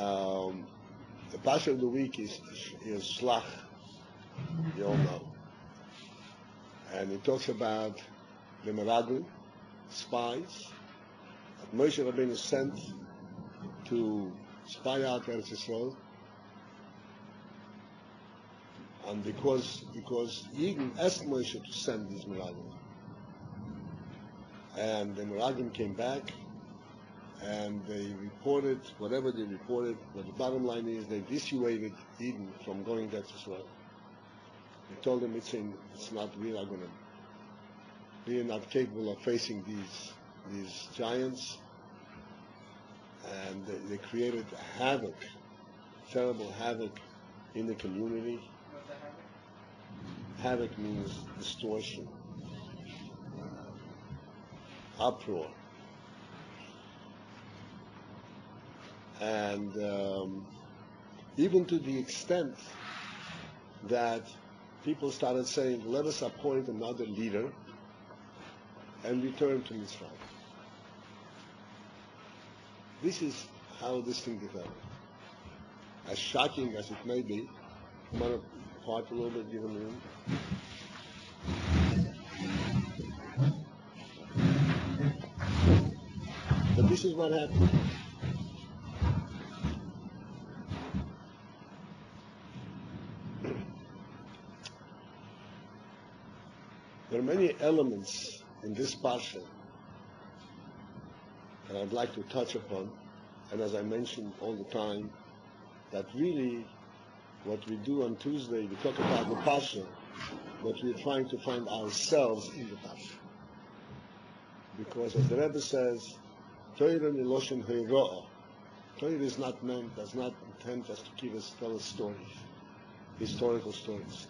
The Pasha of the week is Shlach, you all know. And it talks about the Meraglim, spies, that Moshe Rabbeinu sent to spy out Eretz Yisrael. And because Yidden asked Moshe to send these Meraglim. And the Meraglim came back, and they reported whatever they reported, but the bottom line is they dissuaded Eden from going there to Israel. They told them it's not, we are not capable of facing these giants, and they created havoc, terrible havoc in the community. What's the havoc? Havoc means distortion, uproar. And even to the extent that people started saying, let us appoint another leader and return to Mitzrayim. This is how this thing developed. As shocking as it may be, I'm going to part a little bit, give them room. But this is what happened. There are many elements in this parsha that I'd like to touch upon, and as I mentioned all the time, that really what we do on Tuesday, we talk about the parsha, but we're trying to find ourselves in the parsha. Because as the Rebbe says, Torah miloshen heiroa. Torah is not meant, does not intend us to tell us stories, historical stories.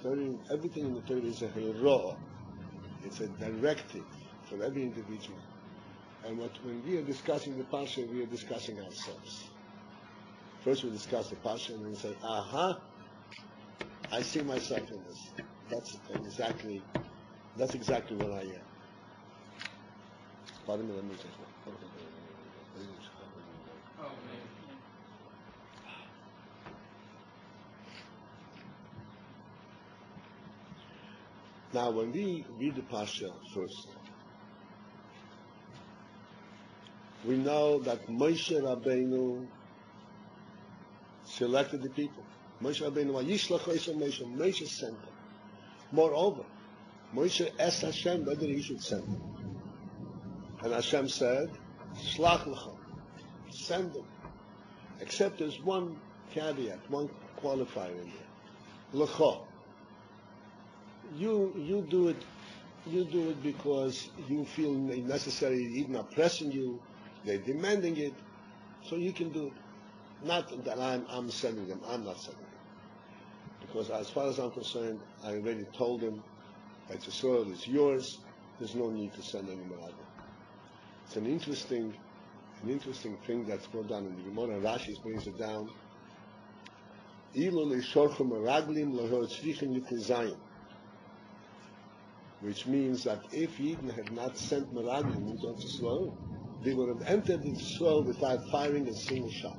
Everything in the Torah is a heiroa. It's a directive for every individual. And when we are discussing the Pasha, we are discussing ourselves. First we discuss the Pasha and then we say, aha, I see myself in this. That's exactly what I am. Pardon me, let me take one. Now, when we read the Pasha first, we know that Moshe Rabbeinu selected the people. Moshe Rabbeinu, Moshe sent them. Moreover, Moshe asked Hashem whether he should send them. And Hashem said, Shlach l'cha, send them. Except there's one caveat, one qualifier in there. L'cha. You do it because you feel necessary, even are pressing you, they're demanding it, so you can do it. Not that I'm sending them, I'm not sending them. Because as far as I'm concerned, I already told them that the soil is yours, there's no need to send any more. It's an interesting thing that's brought down in the Gemara. Rashi brings it down. Which means that if Yidden had not sent Meraglim into Israel, they would have entered Israel without firing a single shot,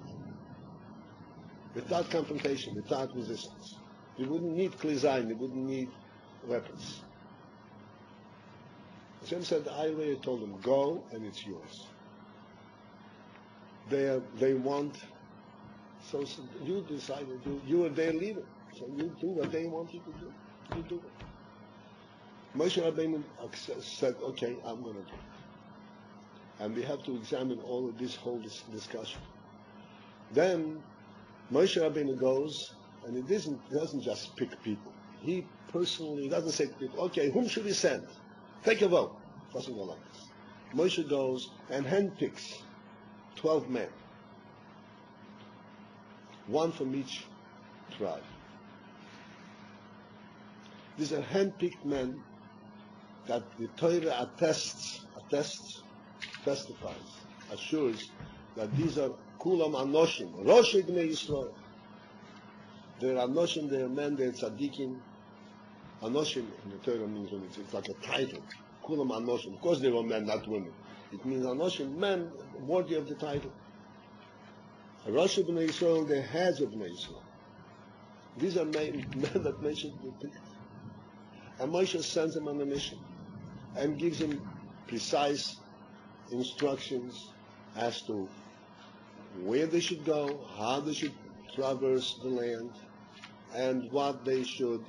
without confrontation, without resistance. They wouldn't need Klizayim, they wouldn't need weapons. Hashem said, I already told them, go and it's yours. They want, so you decided, you are their leader, so you do what they want you to do. You do it. Moshe Rabbeinu said, okay, I'm going to do it. And we have to examine all of this whole discussion. Then Moshe Rabbeinu goes, and he doesn't just pick people. He personally doesn't say to people, okay, whom should we send? Take a vote. Doesn't go like this. Moshe goes and handpicks 12 men. One from each tribe. These are handpicked men that the Torah testifies, assures that these are Kulam Anoshim, Rosh Bnei Yisrael. They're Anoshim, they're men, they're Tzaddikim. Anoshim in the Torah means it's like a title. Kulam Anoshim. Of course they were men, not women. It means Anoshim, men worthy of the title. Rosh Bnei Yisrael, the heads of Bnei Yisrael. These are men that Moshe picked. And Moshe sends them on a mission and gives them precise instructions as to where they should go, how they should traverse the land, and what they should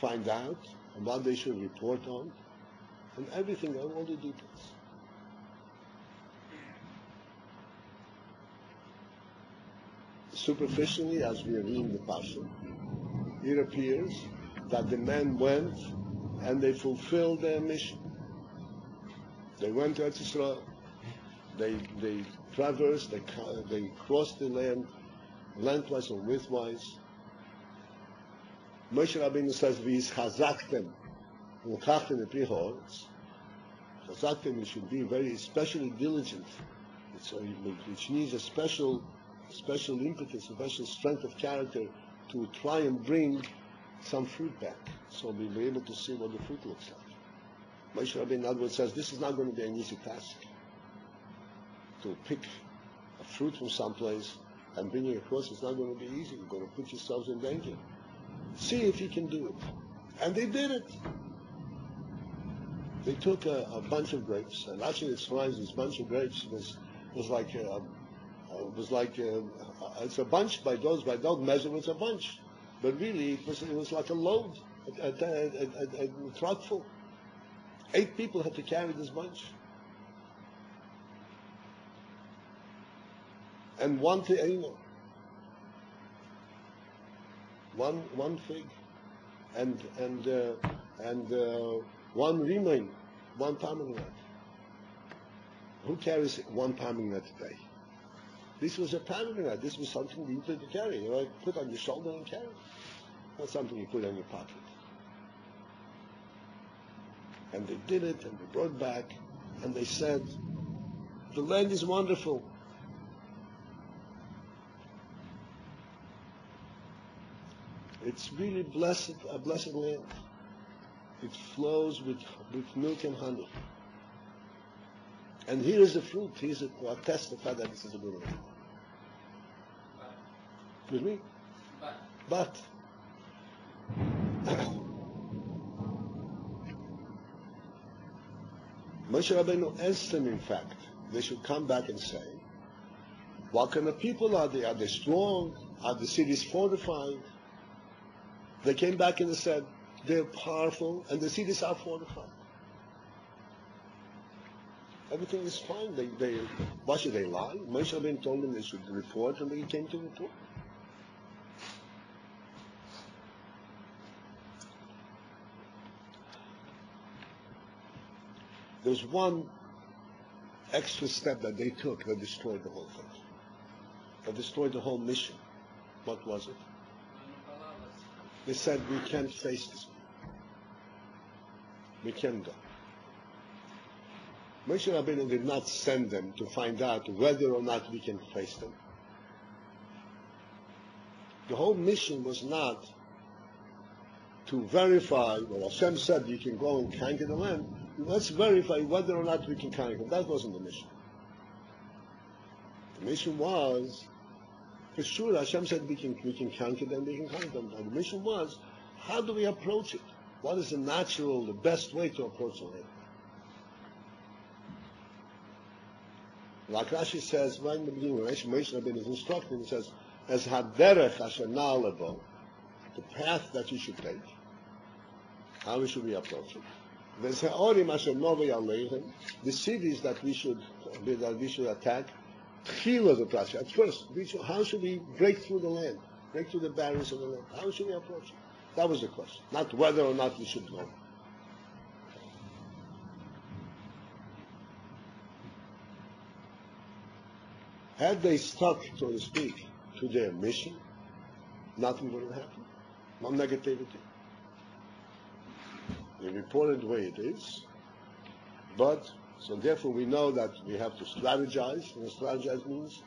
find out, and what they should report on, and everything, all the details. Superficially, as we are reading the Pasha, it appears that the men went and they fulfilled their mission. They went to Eretz Yisrael, they traversed, they crossed the land, lengthwise and widthwise. Moshe Rabbeinu says, "V'yischazaktem u'kachtem eprihorz." Chazaktem, you should be very especially diligent, which needs a special impetus, a special strength of character to try and bring some fruit back, so we'll be able to see what the fruit looks like. Moshe Rabbeinu, in other words, says this is not going to be an easy task. To pick a fruit from someplace and bring it across, it's not going to be easy. You're going to put yourselves in danger. See if you can do it. And they did it. They took a bunch of grapes, and actually it describes this bunch of grapes was like it's a bunch by those measurements, a bunch, but really it was like a load, a truck full. 8 people had to carry this bunch, and one fig, and one remain, one pomegranate. Who carries one pomegranate today? This was a pomegranate. This was something you needed to carry. You know, put on your shoulder and carry. Not something you put in your pocket. And they did it, and they brought back, and they said, the land is wonderful. It's really blessed, a blessed land. It flows with milk and honey. And here is the fruit. Here's a testify that this is a good land. With me? But Moshe Rabbeinu asked them, in fact, they should come back and say, what kind of people are they? Are they strong? Are the cities fortified? They came back and they said, they're powerful and the cities are fortified. Everything is fine. Why should they lie? Moshe Rabbeinu told them they should report, and they came to report. There's one extra step that they took that destroyed the whole thing, that destroyed the whole mission. What was it? They said, we can't face this. We can't go. Moshe Rabbeinu did not send them to find out whether or not we can face them. The whole mission was not to verify, well, Hashem said you can go and conquer the land. Let's verify whether or not we can conquer them. That wasn't the mission. The mission was, for sure, Hashem said we can conquer them, we can conquer them. And the mission was, how do we approach it? What is the best way to approach the land? Like Rashi says, right in the beginning, when Moshe Rabbeinu is instructing, he says, as haderech asher na'alebo, the path that you should take. How should we approach it? There's ha'orim asher novei aleichem, the cities that we should attack. Tchila the prash. At first, how should we break through the land, break through the barriers of the land? How should we approach it? That was the question, not whether or not we should go. Had they stuck, so to speak, to their mission, nothing would have happened. No negativity. They reported the way it is, but, so therefore we know that we have to strategize. And strategize means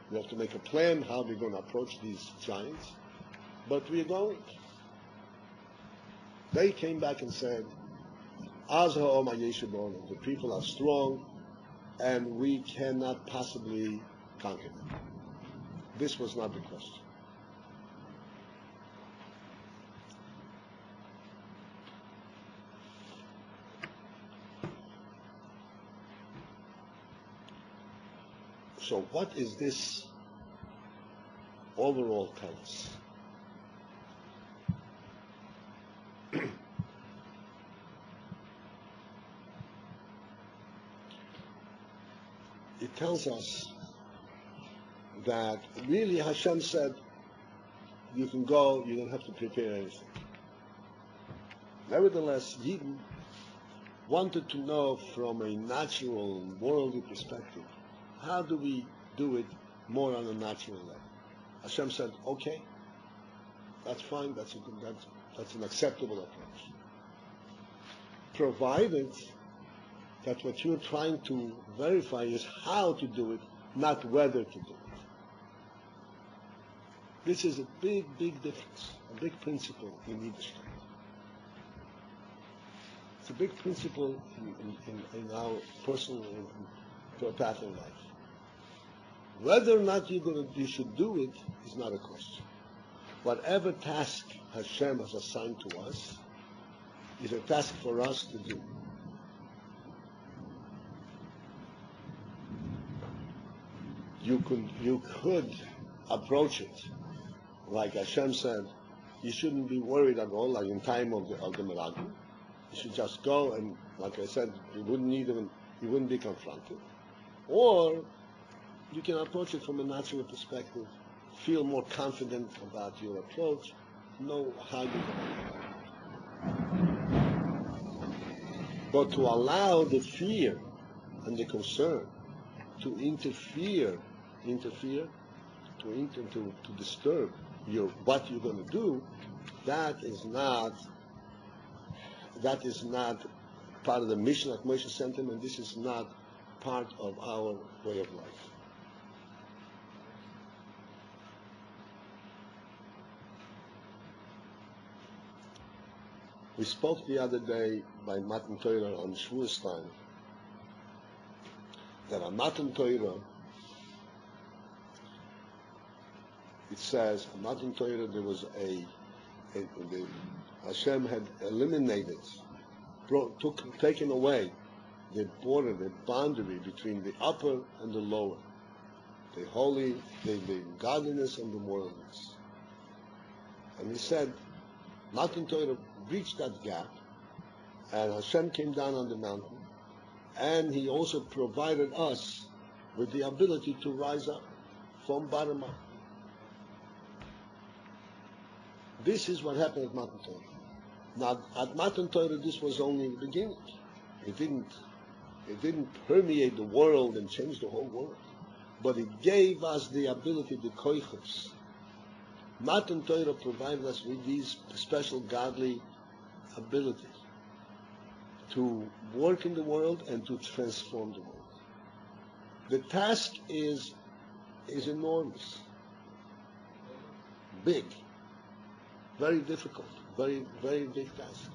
we have to make a plan how we're going to approach these giants, but we're going. They came back and said, the people are strong, and we cannot possibly conquer them. This was not the question. So what is this overall tell us? It tells us that really Hashem said, you can go, you don't have to prepare anything. Nevertheless, Yidden wanted to know from a natural, worldly perspective, how do we do it more on a natural level? Hashem said, okay, that's fine, that's an acceptable approach. Provided that what you're trying to verify is how to do it, not whether to do it. This is a big, big difference, a big principle in leadership. It's a big principle in our personal path in life. Whether or not you should do it is not a question. Whatever task Hashem has assigned to us is a task for us to do. You could approach it like Hashem said. You shouldn't be worried at all, like in time of the Meraglim. You should just go, and like I said, you wouldn't be confronted. Or you can approach it from a natural perspective, feel more confident about your approach, know how you can. But to allow the fear and the concern to interfere, to disturb what you're going to do, that is not part of the mission that Moshe sent him, and this is not part of our way of life. We spoke the other day by Matan Torah on Shavuos time that on Matan Torah it says on Matan Torah there was Hashem had eliminated, taken away the border, the boundary between the upper and the lower, the holy, the godliness and the moralness. And he said, Matan Torah breached that gap, and Hashem came down on the mountain, and He also provided us with the ability to rise up from bottom up. This is what happened at Matan Torah. Now, at Matan Torah, this was only the beginning. It didn't permeate the world and change the whole world, but it gave us the ability, the koichos. Matan Torah provided us with these special godly abilities to work in the world and to transform the world. The task is enormous, big, very difficult, very, very big task.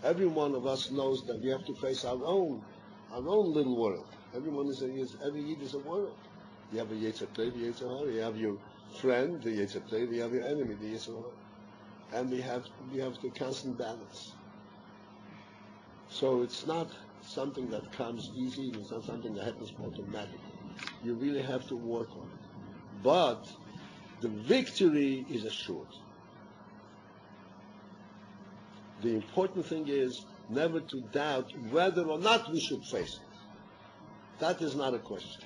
Every one of us knows that we have to face our own little world. Every Yid is a world. You have a Yetzer Tov, Yetzer Hara. You have your friend, the Yetzer Tov. You have your enemy, the Yetzer Hara. And we have the constant balance. So it's not something that comes easy. It's not something that happens automatically. You really have to work on it. But the victory is assured. The important thing is never to doubt whether or not we should face it. That is not a question.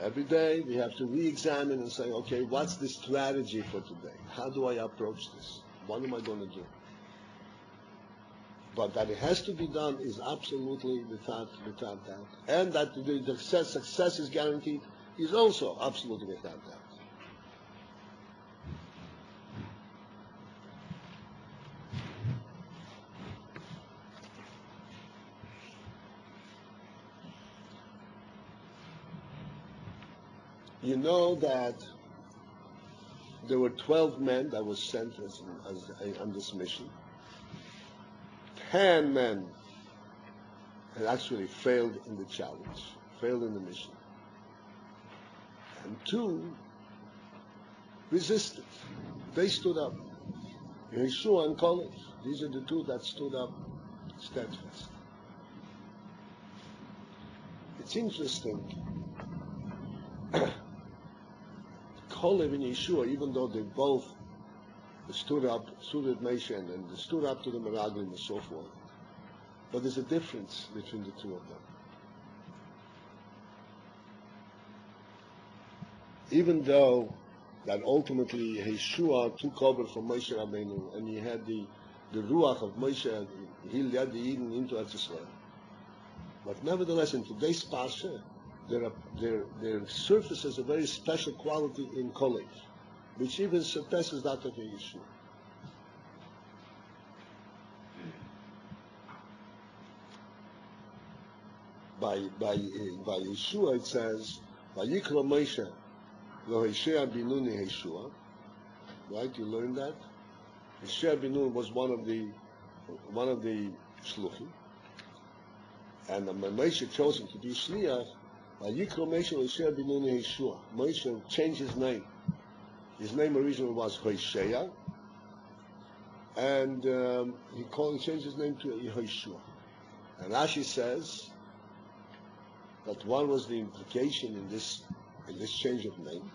Every day we have to re-examine and say, okay, what's the strategy for today? How do I approach this? What am I going to do? But that it has to be done is absolutely without doubt. And that the success is guaranteed is also absolutely without doubt. You know that there were 12 men that were sent on this mission. 10 men had actually failed in the challenge. failed in the mission. And two, resisted. They stood up. Yeshua and Caleb, these are the two that stood up steadfast. It's interesting. Caleb and Yeshua, even though they both stood up, stood at Moshe and stood up to the Meraglim and so forth, but there's a difference between the two of them. Even though that ultimately Yeshua took over from Moshe Rabbeinu and he had the Ruach of Moshe, he led the Eden into Eretz Yisrael. But nevertheless, in today's Parsha, there surfaces a very special quality in Caleb, which even surpasses that of Yeshua. By Yeshua it says, "Vayikra Moshe lo Heshea binuni Yeshua." Right? You learned that. Heshea binun was one of the shluchim, and when Moshe chose him to be shliach, Vayikra Moshe lo Heshea binuni Yeshua. Moshe changed his name. His name originally was Hosea, and he changed his name to Yeshua. And Rashi says that what was the implication in this change of name?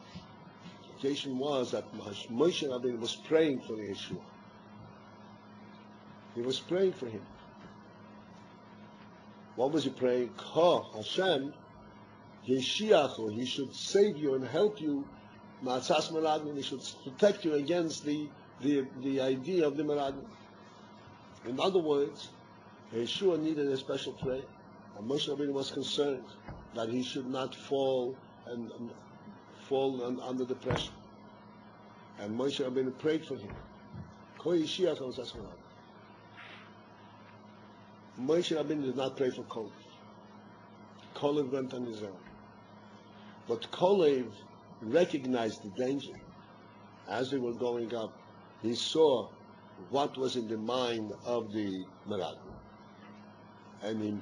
The implication was that Moshe Rabbeinu was praying for Yeshua. He was praying for him. What was he praying? Ka Hashem Yeshiachu, he should save you and help you. Ma'atzas Meraglim, he should protect you against the idea of the Meraglim. In other words, Yeshua needed a special prayer, and Moshe Rabbeinu was concerned that he should not fall under the pressure. And Moshe Rabbeinu prayed for him. Moshe Rabbeinu did not pray for Caleb. Caleb went on his own. But Caleb recognized the danger. As they were going up, he saw what was in the mind of the Meraglim. And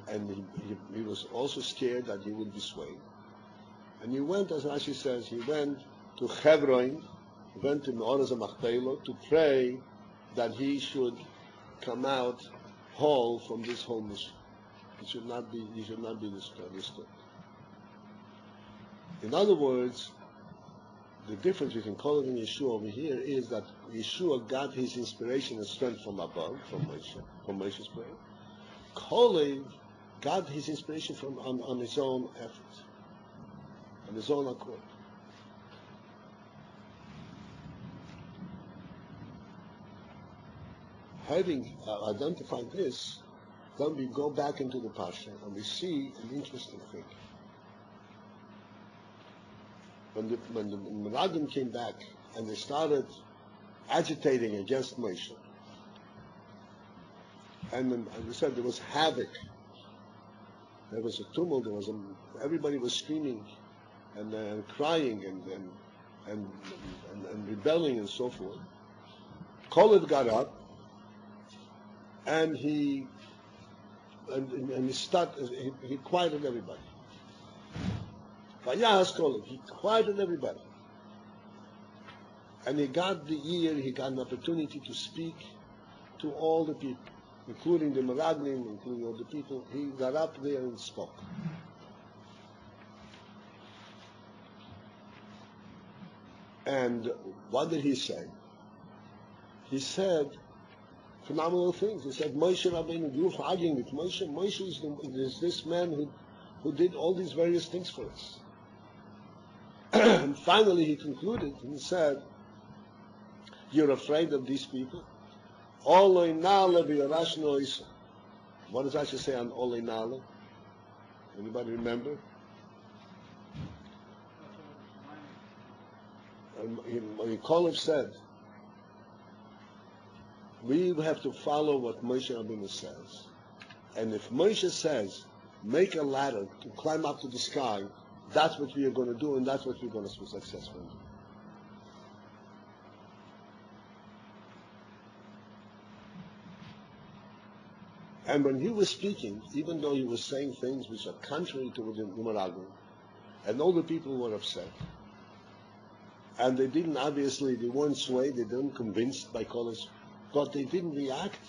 he was also scared that he would be swayed. And he went, as Rashi says, he went to Hebron, he went to Me'oraz HaMachpelah to pray that he should come out whole from this whole mission. He should not be disturbed. In other words, the difference between Caleb and Yeshua over here is that Yeshua got his inspiration and strength from above, from Moshe's prayer. Caleb got his inspiration on his own effort, on his own accord. Having identified this, then we go back into the Parsha and we see an interesting thing. When the Meraglim came back and they started agitating against Moshe, and as we said, there was havoc, there was a tumult, everybody was screaming and crying and rebelling and so forth. Caleb got up and he quieted everybody. He quieted everybody. And he got an opportunity to speak to all the people, including the Meraglim, including all the people. He got up there and spoke. And what did he say? He said phenomenal things. He said, Moshe Rabbeinu, you're arguing with Moshe. Moshe is this man who did all these various things for us. And finally he concluded and said, you're afraid of these people? What does Rashi say on Olei Nala? Anybody remember? And Caleb said, we have to follow what Moshe Rabbeinu says. And if Moshe says, make a ladder to climb up to the sky, that's what we are going to do, and that's what we're going to be successful in. And when he was speaking, even though he was saying things which are contrary to the Numeragum, and all the people were upset, and they weren't swayed, they weren't convinced by Kodesh, but they didn't react,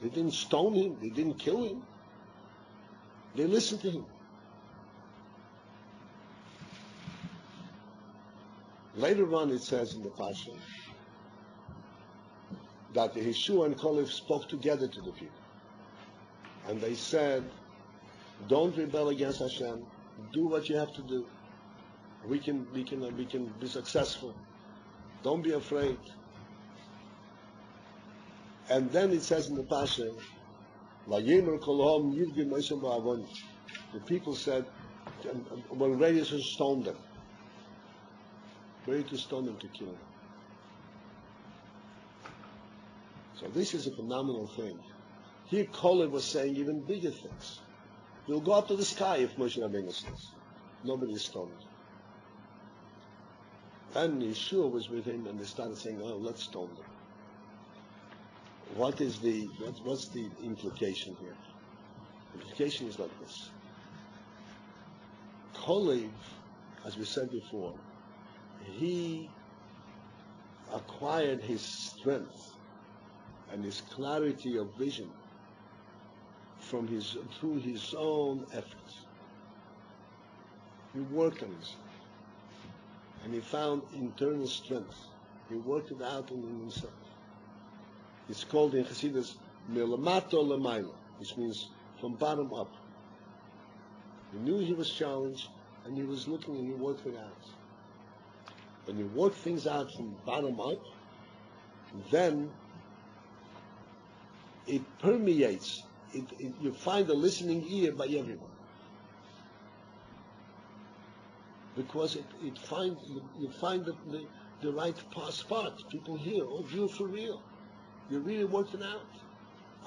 they didn't stone him, they didn't kill him, they listened to him. Later on it says in the Pasha that Yeshua and Caleb spoke together to the people. And they said, don't rebel against Hashem, do what you have to do. We can be successful. Don't be afraid. And then it says in the Pasha, the people said, we're ready to stone them. Ready to stone them, to kill them. So this is a phenomenal thing. Here Caleb was saying even bigger things. We'll go up to the sky if Moshe Rabbeinu says. Nobody is stoned. And Yeshua was with him, and they started saying, "Oh, let's stone them." What's the implication here? The implication is like this. Caleb, as we said before, he acquired his strength and his clarity of vision through his own efforts. He worked on himself, and he found internal strength. He worked it out in himself. It's called in Chassidus melamato lemaila, which means from bottom up. He knew he was challenged, and he was looking, and he worked it out. When you work things out from bottom up, then it permeates. You find a listening ear by everyone, because you find the right spot. People hear, "Oh, you're for real. You really worked it out."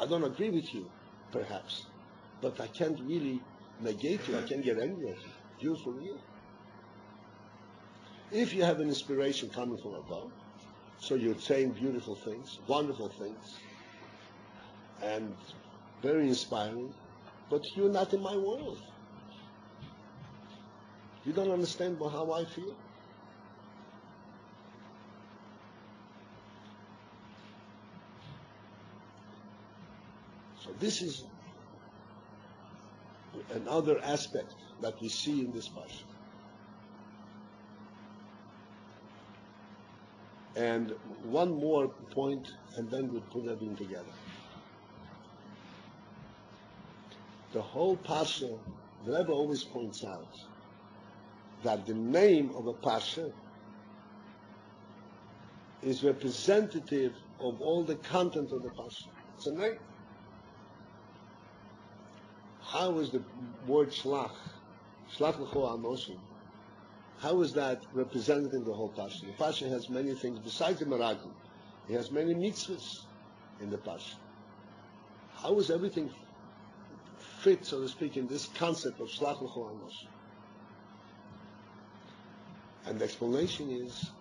I don't agree with you, perhaps, but I can't really negate you. I can't get angry at you. You're for real. If you have an inspiration coming from above, so you're saying beautiful things, wonderful things, and very inspiring, but you're not in my world. You don't understand how I feel. So this is another aspect that we see in this parsha. And one more point, and then we'll put everything together. The whole parsha, the Rebbe always points out that the name of a parsha is representative of all the content of the parsha. It's a name. How is the word Shlach l'cho anoshim, how is that represented in the whole parsha? The parsha has many things besides the meraglim. It has many mitzvahs in the parsha. How is everything fit, so to speak, in this concept of Shlach l'cho anoshim? And the explanation is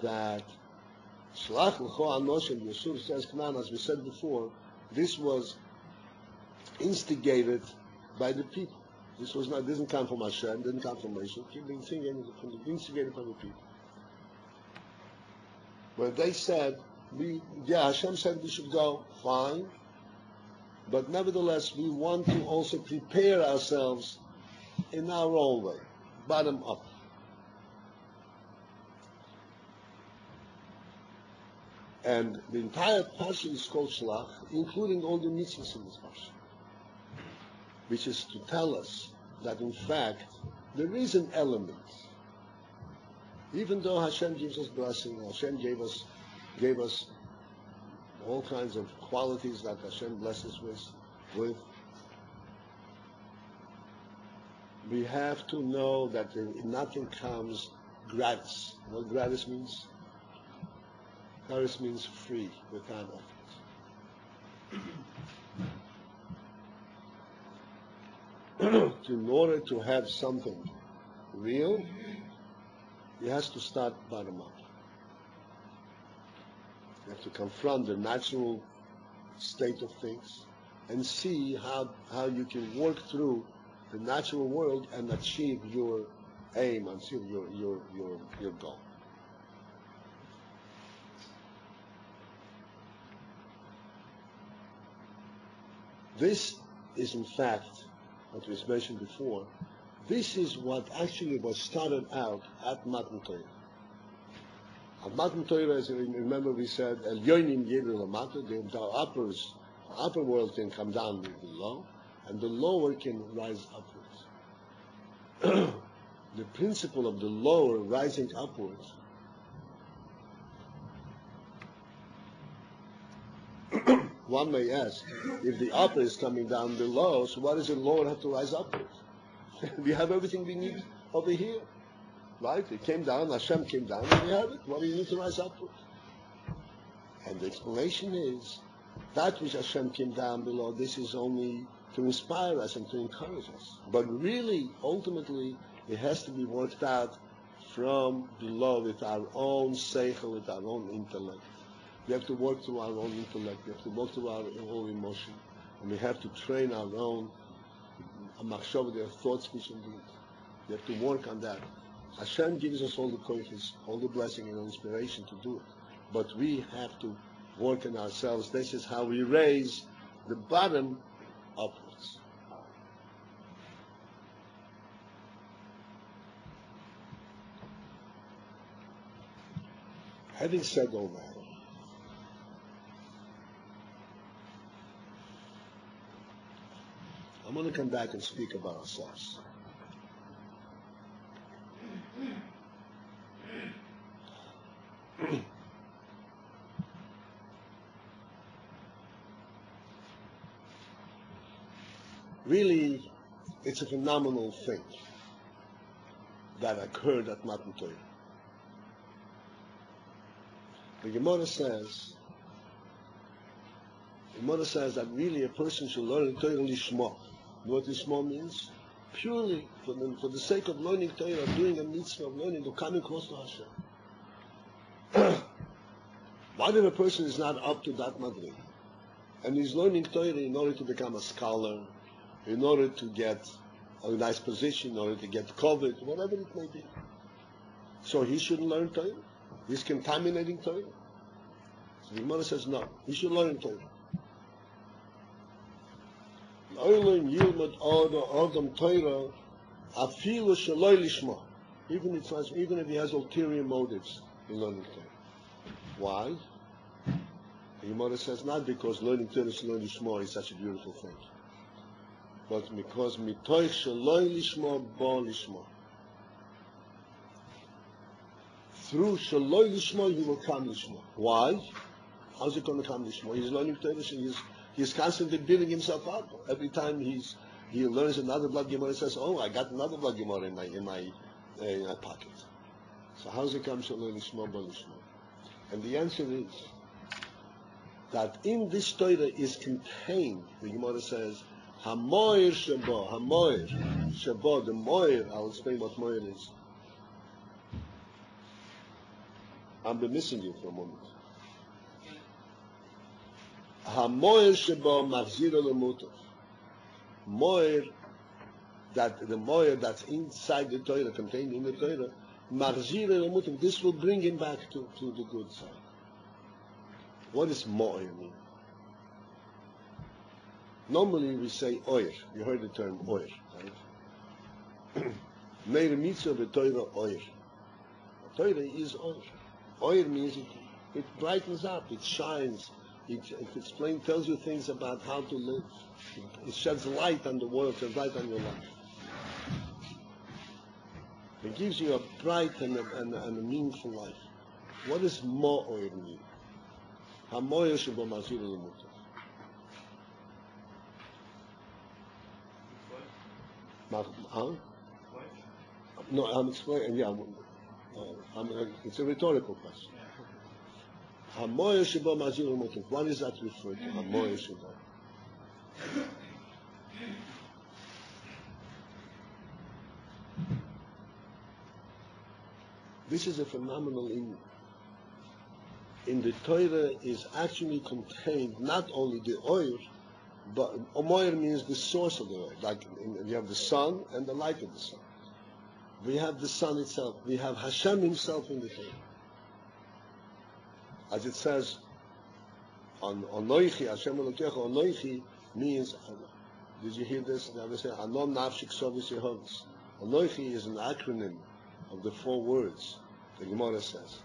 that Shlach l'cho anoshim, Yeshua says, Knan, as we said before, this was instigated by the people. This didn't come from Hashem, didn't come from Moshe. It was instigated by the people. Where they said, Hashem said we should go, fine, but nevertheless we want to also prepare ourselves in our own way, bottom up. And the entire parsha is called Shlach, including all the mitzvahs in this parsha, which is to tell us that in fact there is an element. Even though Hashem gives us blessing, Hashem gave us all kinds of qualities that Hashem blesses with, we have to know that nothing comes gratis. You know what gratis means? Gratis means free, without effort. In order to have something real, it has to start bottom up. You have to confront the natural state of things, and see how you can work through the natural world and achieve your aim, achieve your goal. This is in fact what was mentioned before. This is what actually was started out at Matan Torah. At Matan Torah, as you remember, we said, El Yonim Yedel Lamata, the upper world can come down below, and the lower can rise upwards. The principle of the lower rising upwards one may ask, if the upper is coming down below, so why does the lower have to rise upwards? We have everything we need over here, right? It came down, Hashem came down, and we have it. Why do you need to rise upwards? And the explanation is, that which Hashem came down below, this is only to inspire us and to encourage us. But really, ultimately, it has to be worked out from below with our own seichel, with our own intellect. We have to work through our own intellect. We have to work through our own emotion. And we have to train our own machshava, their thought, speech, and deed. We have to work on that. Hashem gives us all the koiches, all the blessing and inspiration to do it. But we have to work on ourselves. This is how we raise the bottom upwards. Having said all that, I'm going to come back and speak about ourselves. Really, it's a phenomenal thing that occurred at Matan Torah. The Gemara says that really a person should learn Torah lishma. You know what lishma means? Purely for the sake of learning Torah, doing a mitzvah of learning, to coming close to Hashem. What if a person is not up to that madrig, and he's learning Torah in order to become a scholar, in order to get a nice position, in order to get covered, whatever it may be? So he shouldn't learn Torah? He's contaminating Torah? So the Gemara says no, he should learn Torah. Even if he has ulterior motives in learning Torah. Why? The Gemara says not because learning Torah Lishma is such a beautiful thing, but because mitoich shaloi lishma bo lishma. Through shaloi lishma he will come lishma. Why? How's he going to come lishma? He's learning Torah. He's constantly building himself up. Every time he learns another blood Gemara, says, "Oh, I got another blood Gemara in my pocket." So how's it come shaloi lishma bo lishma? And the answer is that in this Torah is contained, the Gemara says, Hamoir Shabo, the Moir, I'll explain what Moir is. I'm missing you for a moment. Hamoir Shabo Machzira Lemutov. Moir, the Moir that's inside the Torah, contained in the Torah, Machzira Lemutov, this will bring him back to the good side. What does Mo'ir mean? Normally we say oir. You heard the term oir, right? Meir mitzvah v'toira oir. Torah is oir. Oir means it brightens up, it shines, it tells you things about how to live. It sheds light on the world, sheds light on your life. It gives you a bright and a meaningful life. What does Mo'ir mean? Hamoyer shebo mazir lemutov. No, I'm explaining. Yeah, it's a rhetorical question. Hamoyer shebo mazir lemutov. What is that referred to? Hamoyer shebo. This is a phenomenal in the Torah is actually contained not only the oil, But Omoyer means the source of the light. Like you have the sun and the light of the sun. We have the sun itself. We have Hashem himself in the Torah. As it says, on Onoichi, Hashem Elokecha, Onoichi means, did you hear this? They say, Anon Nafshik Sovis Yehovas. Onoichi is an acronym of the 4 words. The Gemara says,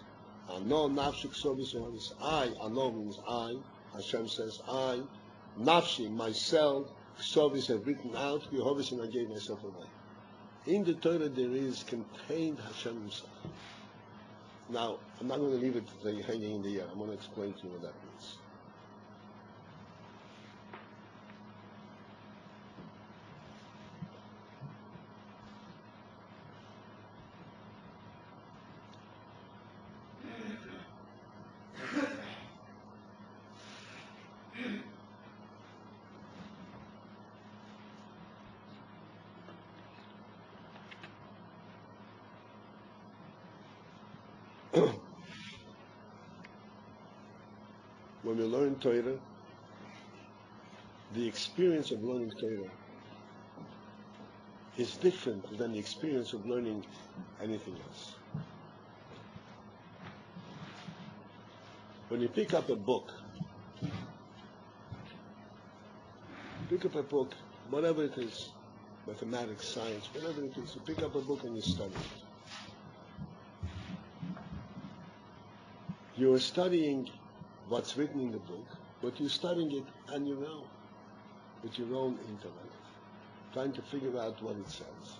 Anon Nafshik Sovis Yehovas. I, Anon means I. Hashem says, I. Nafshi, myself, Sovis have written out, Yehovas, and I gave myself away. In the Torah there is contained Hashem himself. Now, I'm not going to leave it hanging in the air. I'm going to explain to you what that means. When we learn Torah, the experience of learning Torah is different than the experience of learning anything else. When you pick up a book, whatever it is, mathematics, science, whatever it is, you pick up a book and you study it. You are studying what's written in the book, but you're studying it on your own, with your own intellect, trying to figure out what it says.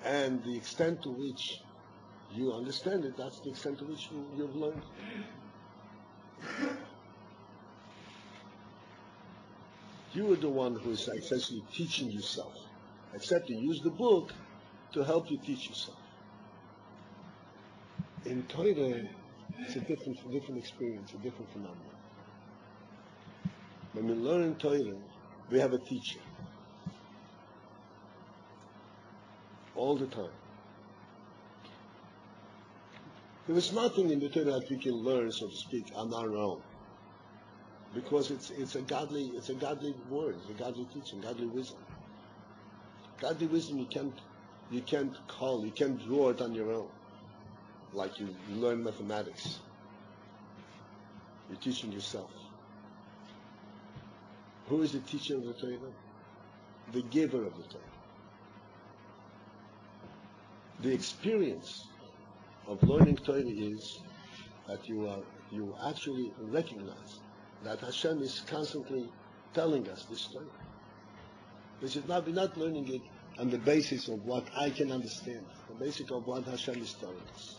And the extent to which you understand it, that's the extent to which you've learned. You are the one who is essentially teaching yourself, except you use the book to help you teach yourself. In Torah, it's a different experience, a different phenomenon. When we learn Torah, we have a teacher all the time. There is nothing in the Torah that we can learn, so to speak, on our own, because it's a godly word, it's a godly teaching, godly wisdom. Godly wisdom you can't draw it on your own. Like you learn mathematics. You're teaching yourself. Who is the teacher of the Torah? The giver of the Torah. The experience of learning Torah is that you actually recognize that Hashem is constantly telling us this story. We're not learning it on the basis of what I can understand, the basis of what Hashem is telling us.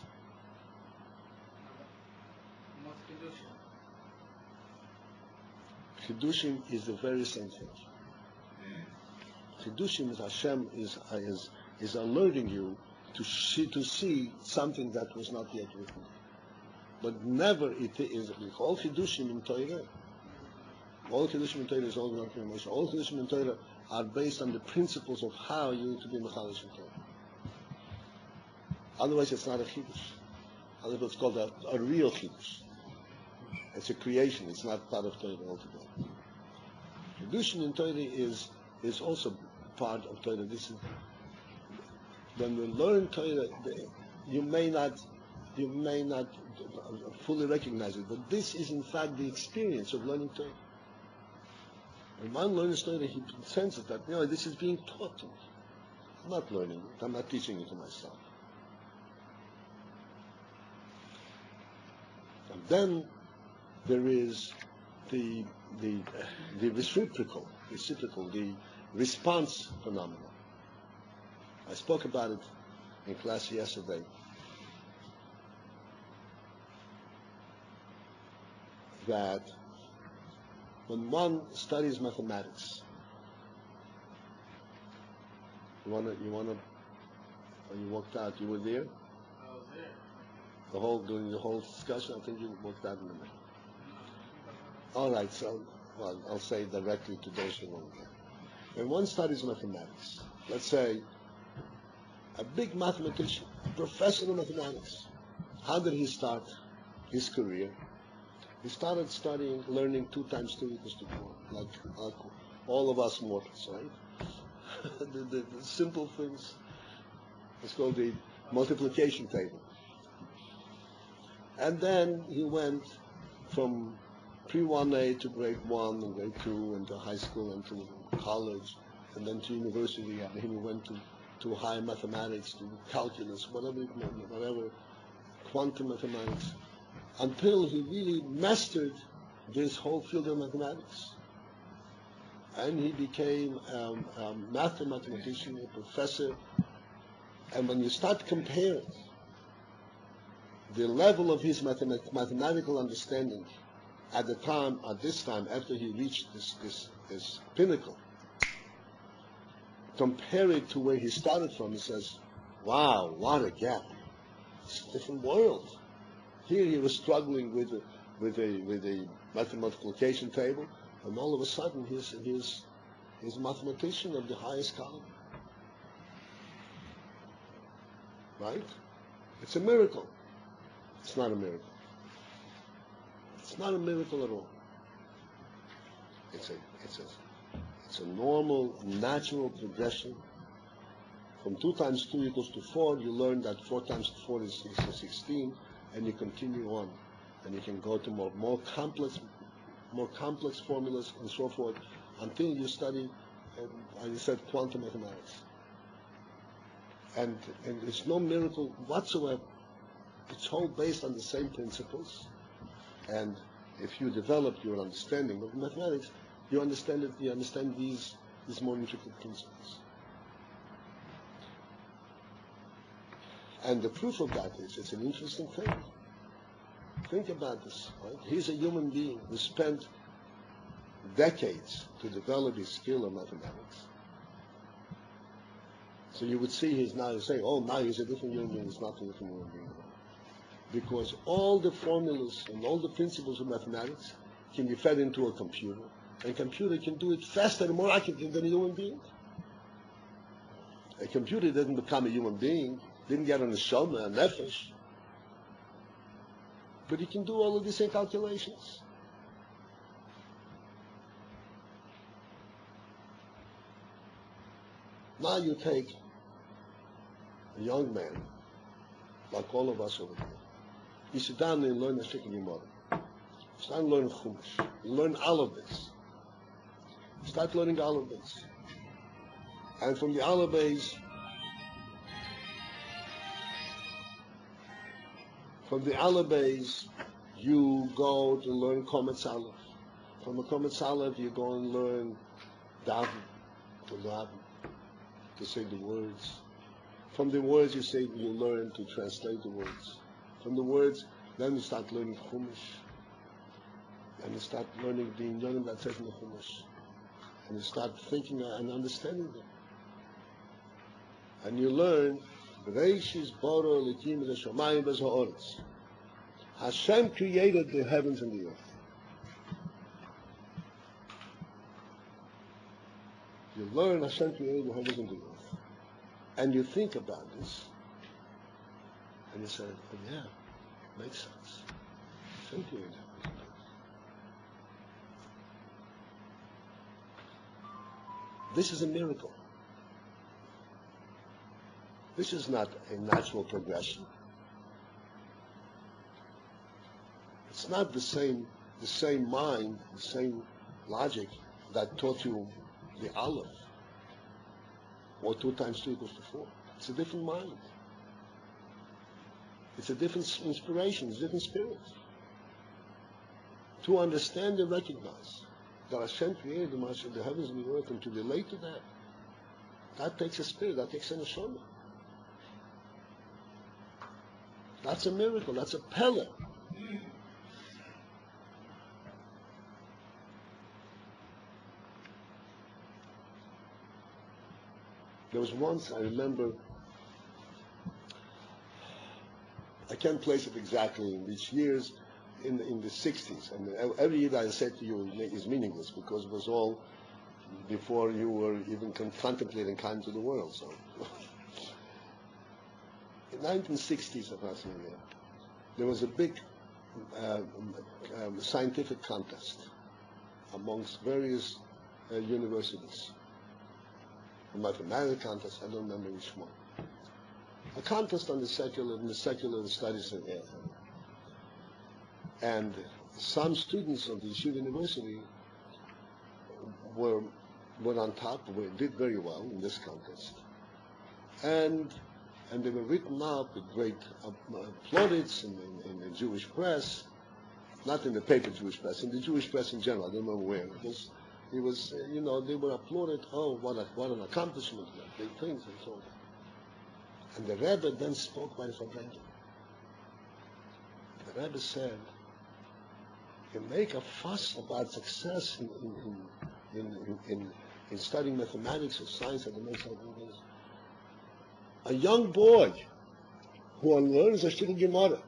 Chidushim is the very same thing. Chidushim is Hashem is alerting you to see something that was not yet written. But never it is all Chidushim in Torah. All Chidushim in Torah is all not information. All Chidushim in Torah are based on the principles of how you need to be mechalish in Torah. Otherwise, it's not a Chidush. Otherwise, it's called a real Chidush. It's a creation. It's not part of Torah altogether. Chidushim in Torah is also part of Torah. When we learn Torah, you may not fully recognize it, but this is in fact the experience of learning Torah. When one learns Torah, he senses that this is being taught to me. I'm not learning it. I'm not teaching it to myself. And then there is the reciprocal, the response phenomenon. I spoke about it in class yesterday. That when one studies mathematics, you walked out. You were there. I was there. During the whole discussion, I think you walked out in a minute. All right, so I'll say directly to those who weren't there. When one studies mathematics, let's say a big mathematician, a professor of mathematics, how did he start his career? He started learning 2 times 2 equals to 4, all of us mortals, right? the simple things. It's called the multiplication table. And then he went from pre-1A to grade 1 and grade 2 and to high school and to college and then to university, and then he went to higher mathematics, to calculus, whatever, quantum mathematics, until he really mastered this whole field of mathematics. And he became a mathematician, a professor. And when you start comparing the level of his mathematical understanding at this time, after he reached this pinnacle, compare it to where he started from, he says, wow, what a gap. It's a different world. Here he was struggling with a mathematical table, and all of a sudden he's a mathematician of the highest caliber. Right? It's a miracle. It's not a miracle. It's not a miracle at all. It's a normal, natural progression. From 2 times 2 equals to 4, you learn that 4 times 4 is 16, and you continue on, and you can go to more complex formulas and so forth, until you study, as you said, quantum mathematics. And there's no miracle whatsoever. It's all based on the same principles. And if you develop your understanding of mathematics, you understand these more intricate principles. And the proof of that is, it's an interesting thing. Think about this, right? He's a human being who spent decades to develop his skill of mathematics. So you would see now he's a different human being. He's not a different human being. Because all the formulas and all the principles of mathematics can be fed into a computer, and a computer can do it faster and more accurately than a human being. A computer doesn't become a human being, didn't get on a neshama, a nefesh, but he can do all of these same calculations. Now you take a young man, like all of us over here. You sit down and learn a Shikha Gemara. You start learning Chumash. You learn all of this. Start learning all of this. And from the alabes, you go to learn Kometz Aleph. From the Kometz Aleph, you go and learn Daven, to say the words. From the words you learn to translate the words. From the words, then you start learning Chumash. And you start learning the Inyanim that says in the Chumash. And you start thinking and understanding them. And you learn, Bereishis bara Elokim es hashamayim v'es ha'oretz. Hashem created the heavens and the earth. You learn Hashem created the heavens and the earth. And you think about this. And you say, oh yeah, makes sense. Hashem created the heavens and the earth. This is a miracle. This is not a natural progression. It's not the same mind, the same logic that taught you the Aleph, or 2 times 2 equals to 4. It's a different mind. It's a different inspiration, it's a different spirit. To understand and recognize that Hashem created the heavens and the earth, and to relate to that takes a spirit, that takes a neshama. That's a miracle, that's a pele. There was once, I remember, I can't place it exactly in which years, in the 60s. And every year that I said to you is meaningless, because it was all before you were even contemplating coming to the world. So, in the 1960s, approximately, there was a big scientific contest amongst various universities. A mathematics contest, I don't remember which one. A contest on the secular studies area. And some students of the Yeshiva University were on top, did very well in this contest. And they were written up with great plaudits in the Jewish press, not in the paper Jewish press, in the Jewish press in general. I don't know where. It was, they were applauded. Oh, what an accomplishment! Big things and so on. And the Rebbe then spoke by the Fabrengen. The Rebbe said, "You make a fuss about success in studying mathematics or science at the next level. A young boy who learns a Shtickle Gemara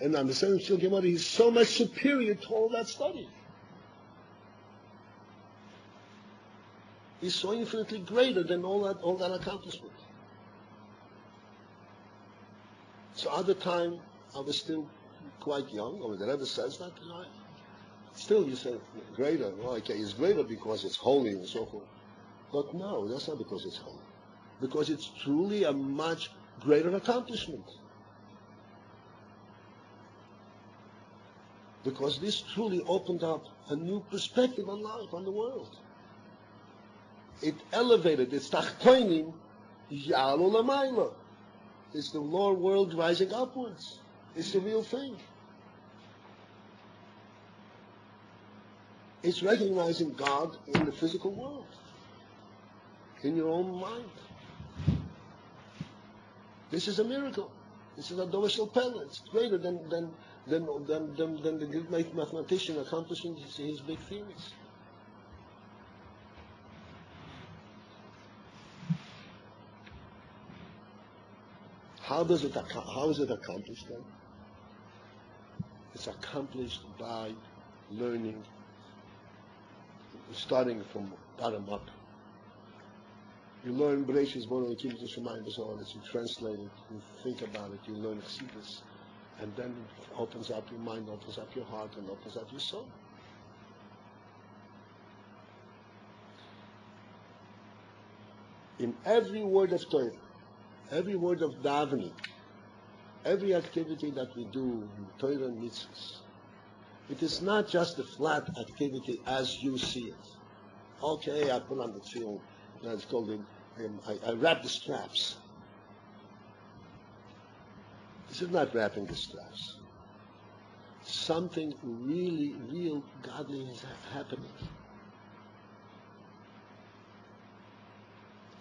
and understands Shtickle Gemara, he's so much superior to all that study. He's so infinitely greater than all that accomplishment." So at the time, I was still quite young, or the Rebbe says that, still you say greater. Well, okay, it's greater because it's holy and so forth. But no, that's not because it's holy. Because it's truly a much greater accomplishment. Because this truly opened up a new perspective on life, on the world. It elevated, it's tachtoinim, yalu lamayla. It's the Lord world rising upwards. It's the real thing. It's recognizing God in the physical world, in your own mind. This is a miracle. This is a Dovashel Pella. It's greater than the great mathematician accomplishing his big theories. How is it accomplished then? It's accomplished by learning, starting from bottom up. You learn Bereshis Boro Ekim Shemayim B'Zohar, you translate it, you think about it, you learn Chassidus, and then it opens up your mind, opens up your heart, and opens up your soul. In every word of Torah, every word of davening, every activity that we do in Torah and mitzvahs, it is not just a flat activity as you see it. Okay, I put on the tefillin, it's called I wrap the straps. This is not wrapping the straps. Something really, real godly is happening.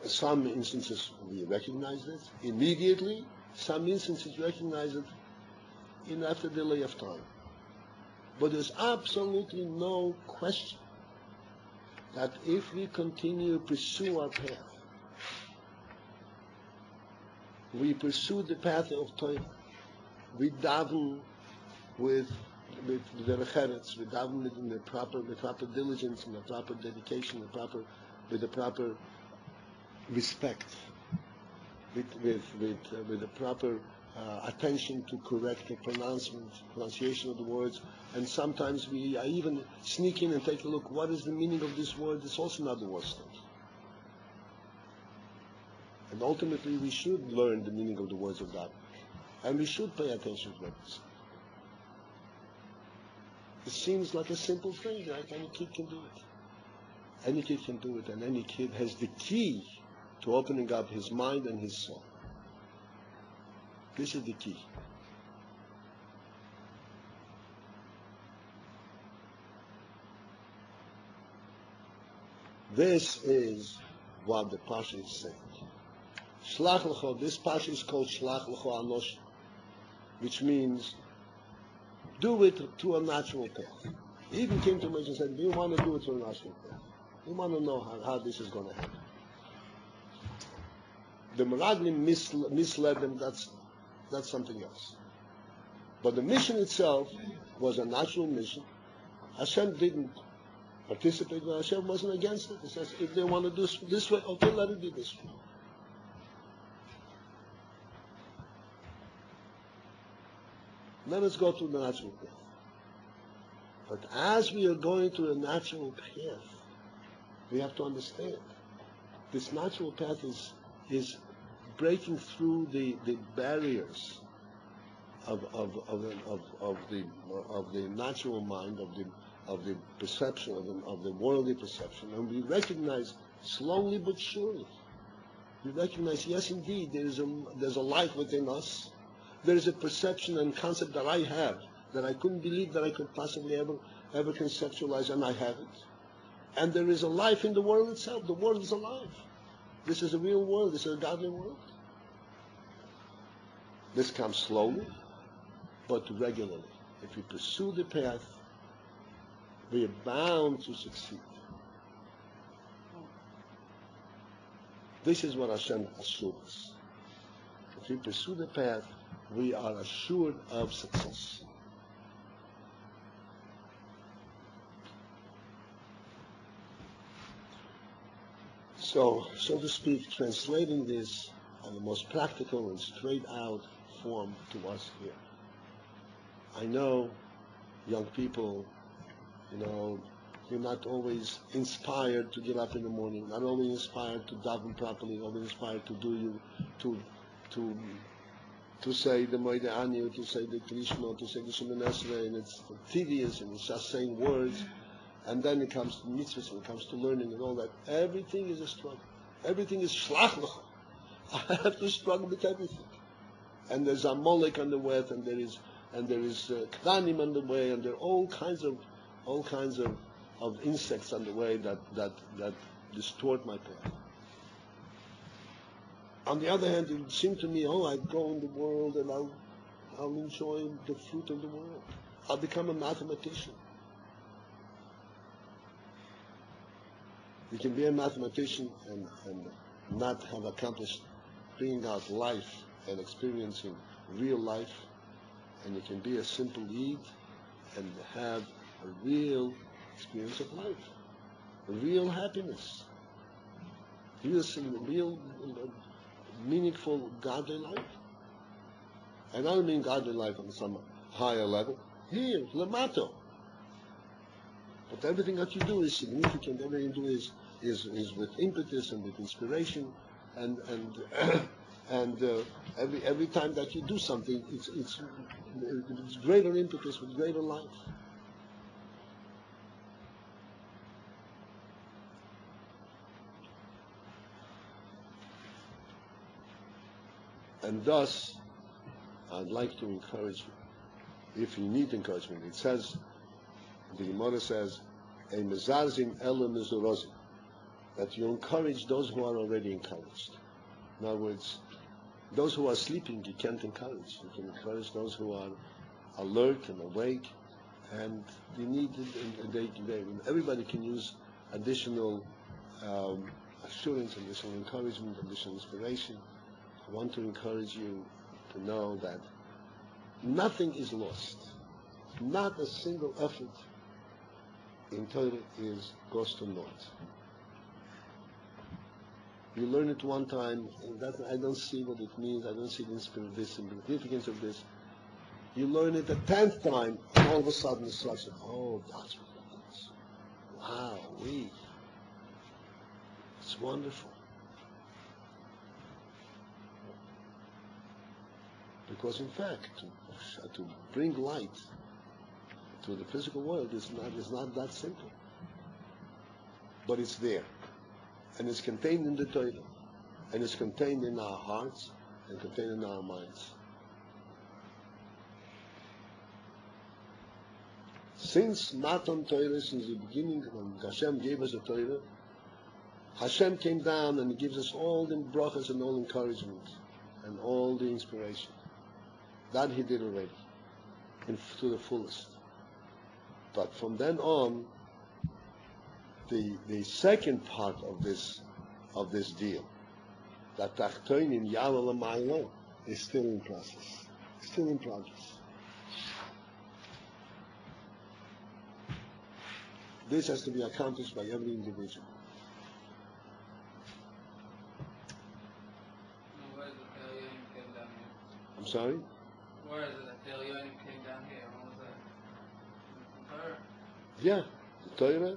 Some instances we recognize it immediately. Some instances recognize it after a delay of time. But there's absolutely no question that if we continue to pursue our path, we pursue the path of Torah, we daven with the recheretz, we daven with the proper diligence and the proper dedication, with the proper respect, with the proper attention to correct the pronunciation of the words, and sometimes I even sneak in and take a look, what is the meaning of this word? It's also not the word stuff. And ultimately we should learn the meaning of the words of God, and we should pay attention to it. It seems like a simple thing, right? Any kid can do it. Any kid can do it, and any kid has the key to opening up his mind and his soul. This is the key. This is what the Pasha is saying. Shlach l'cho, this Pasha is called Shlach l'cho Anosh, which means do it to a natural path. He even came to me and said, do you want to do it to a natural path? You want to know how this is going to happen. The Meraglim misled them, that's something else. But the mission itself was a natural mission. Hashem didn't participate, but Hashem wasn't against it. He says, if they want to do this way, okay, let it be this way. Let us go to the natural path. But as we are going to the natural path, We have to understand. This natural path is breaking through the barriers of the natural mind, of the perception, of the worldly perception, and we recognize slowly but surely. We recognize, yes, indeed, there's a life within us. There is a perception and concept that I have that I couldn't believe that I could possibly ever conceptualize, and I have it. And there is a life in the world itself. The world is alive. This is a real world. This is a godly world. This comes slowly, but regularly. If we pursue the path, we are bound to succeed. This is what Hashem assures us. If we pursue the path, we are assured of success. So to speak, translating this in the most practical and straight out form to us here. I know young people, you're not always inspired to get up in the morning, not only inspired to daven properly, always inspired to say the Moed Anu, to say the Krishma, to say the Shemoneh Esrei, and it's tedious and it's just saying words. And then it comes to mitzvahs, and it comes to learning and all that. Everything is a struggle. Everything is Shlach. I have to struggle with everything. And there's Amalek on the way, and there is Kdanim on the way, and there are all kinds of insects on the way that distort my path. On the other hand, it seemed to me, I go in the world and I'll enjoy the fruit of the world. I'll become a mathematician. You can be a mathematician and not have accomplished bringing out life and experiencing real life, and you can be a simple Yid and have a real experience of life, a real happiness, real meaningful godly life. And I don't mean godly life on some higher level. Here, lemato. But everything that you do is significant. Everything you do is with impetus and with inspiration, and every time that you do something, it's greater impetus with greater life. And thus, I'd like to encourage you, if you need encouragement. It says, the Gemara says, a mezarzin ela mezurozin, that you encourage those who are already encouraged. In other words, those who are sleeping, you can't encourage. You can encourage those who are alert and awake, and you need everybody can use additional assurance, additional encouragement, additional inspiration. I want to encourage you to know that nothing is lost. Not a single effort in Torah goes to naught. You learn it one time, and I don't see what it means, I don't see the significance of this. You learn it the 10th time, and all of a sudden it starts, that's what it is. Wow, it's wonderful. Because in fact, to bring light to the physical world is not that simple. But it's there. And it's contained in the Torah. And it's contained in our hearts and contained in our minds. Since Matan Torah, since the beginning, when Hashem gave us the Torah, Hashem came down and He gives us all the brachas and all encouragement and all the inspiration. That He did already, to the fullest. But from then on, the second part of this deal, that Tachtonim Yala L'Maylo, is still in process, still in progress. This has to be accomplished by every individual. I'm sorry? Where is it that the Elyonim came down here? When was that? Yeah, the Torah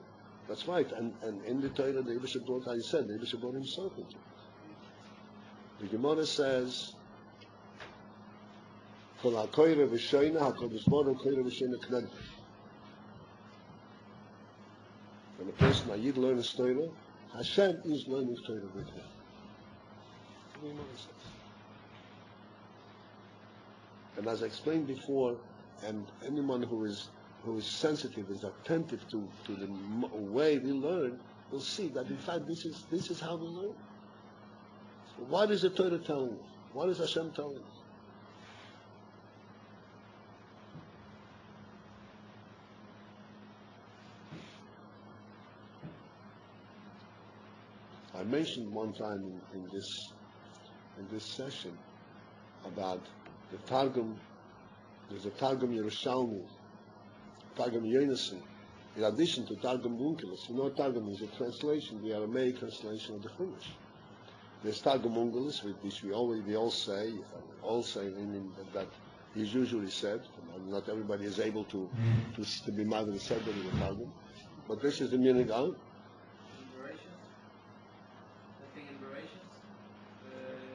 That's right. And in the Torah, the Ibn brought, I said, the Ibn brought himself into it. The Gemara says, "Kol hakoyre v'shoyna hakodesh baruch hu koyre v'shoyna kned." When a person, a Yid, learns Torah, Hashem is learning Torah with him. The Gemara says. And as I explained before, and anyone who is sensitive, is attentive to the way we learn, will see that in fact this is how we learn. So what is the Torah telling us? What is Hashem telling us? I mentioned one time in this session about the Targum. There's a Targum Yerushalmi, Targum Yonason, in addition to Targum Unkelos. You know, Targum is a translation, the Aramaic translation of the Chumash. There's Targum Unkelos, which we all say, meaning that is usually said. Not everybody is able to be mad and said in the Targum, but this is the meaning of.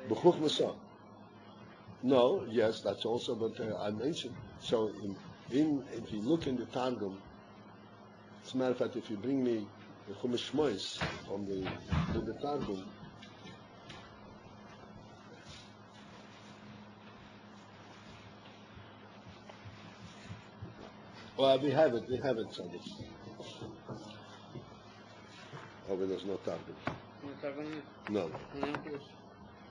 B'chuch Masah. No, yes, that's also, but I mentioned. So, if you look in the Targum, as a matter of fact, if you bring me the Chumash Shmois from the Targum, well, we have it, so oh, but there's no Targum. No.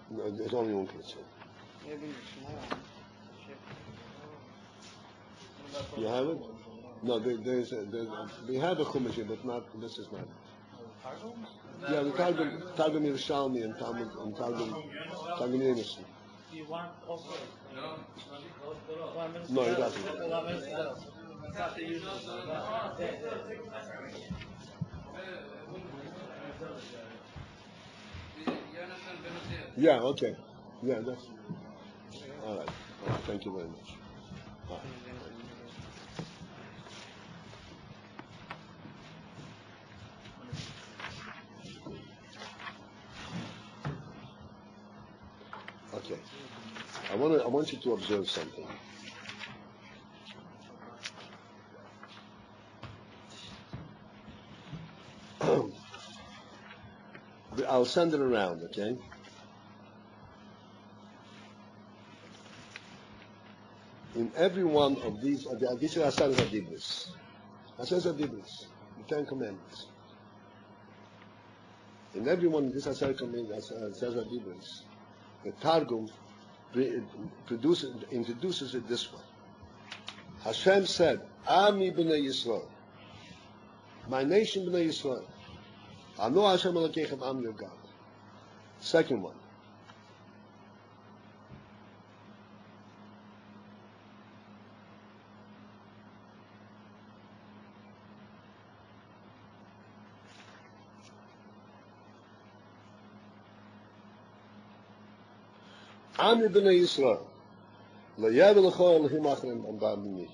No, there's only one place. You have it? No, we have a Chumash, but not. This is not. Yeah, the Targum Yerushalmi and Targum Yonason. Do you want also? No, it doesn't. Yeah, okay. Yeah, that's all right. Thank you very much. All right. Okay. I want you to observe something. I'll send it around, okay? In every one of these are Asar Zadibris. Asar Zadibris, the 10 Commandments. In every one of these Asar Zadibris, the Targum introduces it this way. Hashem said, Ami b'nei Yisrael, my nation b'nei Yisrael. Anu Hashem Elokeichem, I'm your God. Second one. Ami b'nei Yisrael, lo yav l'cho Elohim acharem b'am b'mi.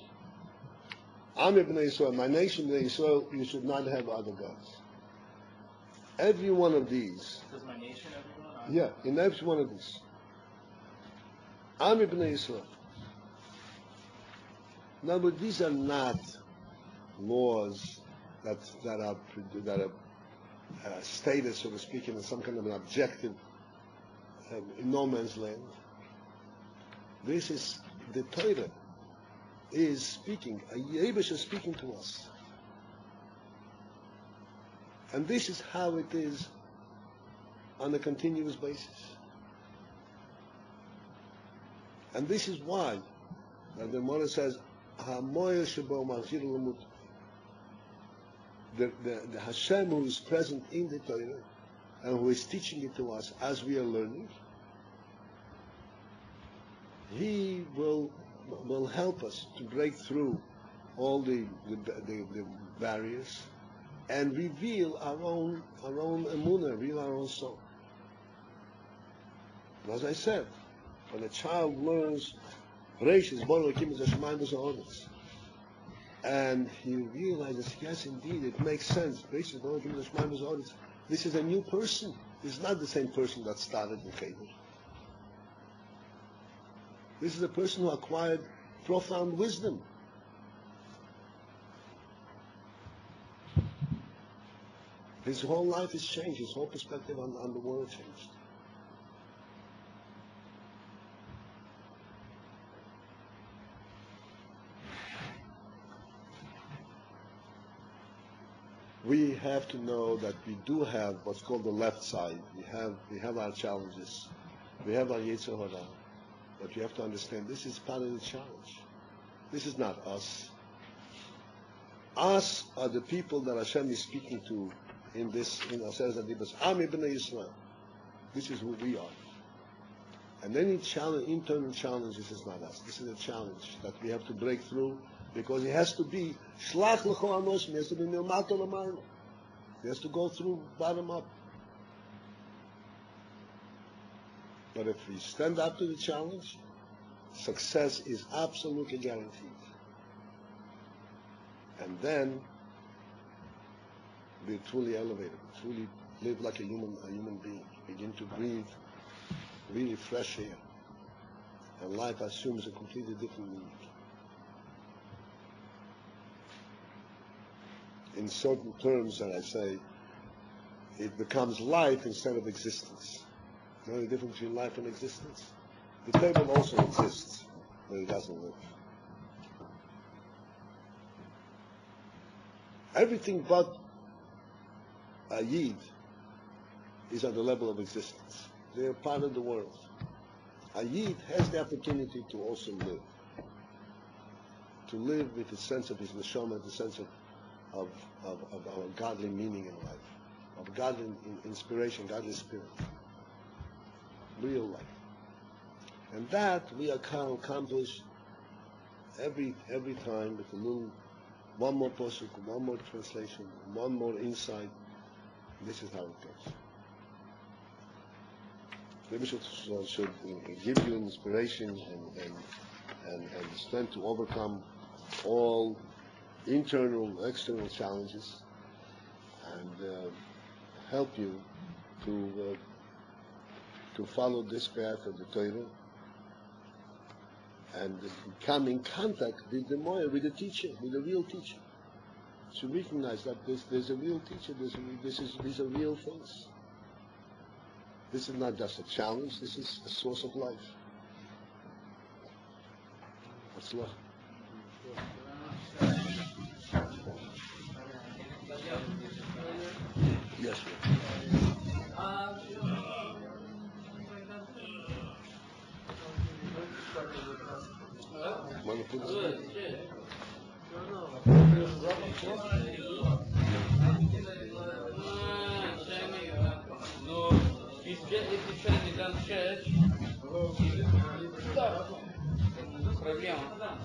Ami b'nei Yisrael, my nation b'nei Yisrael, you should not have other gods. Every one of these. Does my nation everyone? Yeah, in every one of these. Ami b'nei Yisrael. Now, but these are not laws that are stated, so to speak, in some kind of an objective in no man's land. This is the Torah is speaking. Yebesh is speaking to us. And this is how it is on a continuous basis. And this is why the Gemara says, the Hashem who is present in the Torah and who is teaching it to us as we are learning, He will help us to break through all the barriers and reveal our own emunah, reveal our own soul. And as I said, when a child learns Reishis, Bor Elokim is Hashemayim v'Ha'aretz, And he realizes, yes, indeed, it makes sense. Basically, this is a new person. This is not the same person that started in Cheder. This is a person who acquired profound wisdom. His whole life has changed. His whole perspective on the world changed. We have to know that we do have what's called the left side. We have our challenges. We have our Yetzer Hara. But you have to understand this is part of the challenge. This is not us. Us are the people that Hashem is speaking to in Aseret HaDibros. Ami B'nai Yisrael. This is who we are. And any challenge, internal challenge, this is not us. This is a challenge that we have to break through, because it has to be Shlach l'chol anoshim. It has to be milmato l'mayla. It has to go through bottom up. But if we stand up to the challenge, success is absolutely guaranteed. And then we're truly elevated, truly live like a human being, begin to breathe really fresh air. And life assumes a completely different meaning. In certain terms that I say, it becomes life instead of existence. You know the difference between life and existence? The table also exists, but it doesn't live. Everything but a Yid is at the level of existence. They are part of the world. A Yid has the opportunity to also live. To live with the sense of his neshama, the sense of a godly meaning in life, of godly inspiration, godly spirit. Real life. And that we accomplish every time with a little, one more posuk, one more translation, one more insight. This is how it goes. Maybe should give you inspiration and strength to overcome all internal, external challenges, and help you to follow this path of the Torah and come in contact with the Moya, with the teacher, with the real teacher. To recognize that there's a real teacher, these are real things. This is not just a challenge, this is a source of life. Shlach. Yes, sir. Want to put this? Проблема.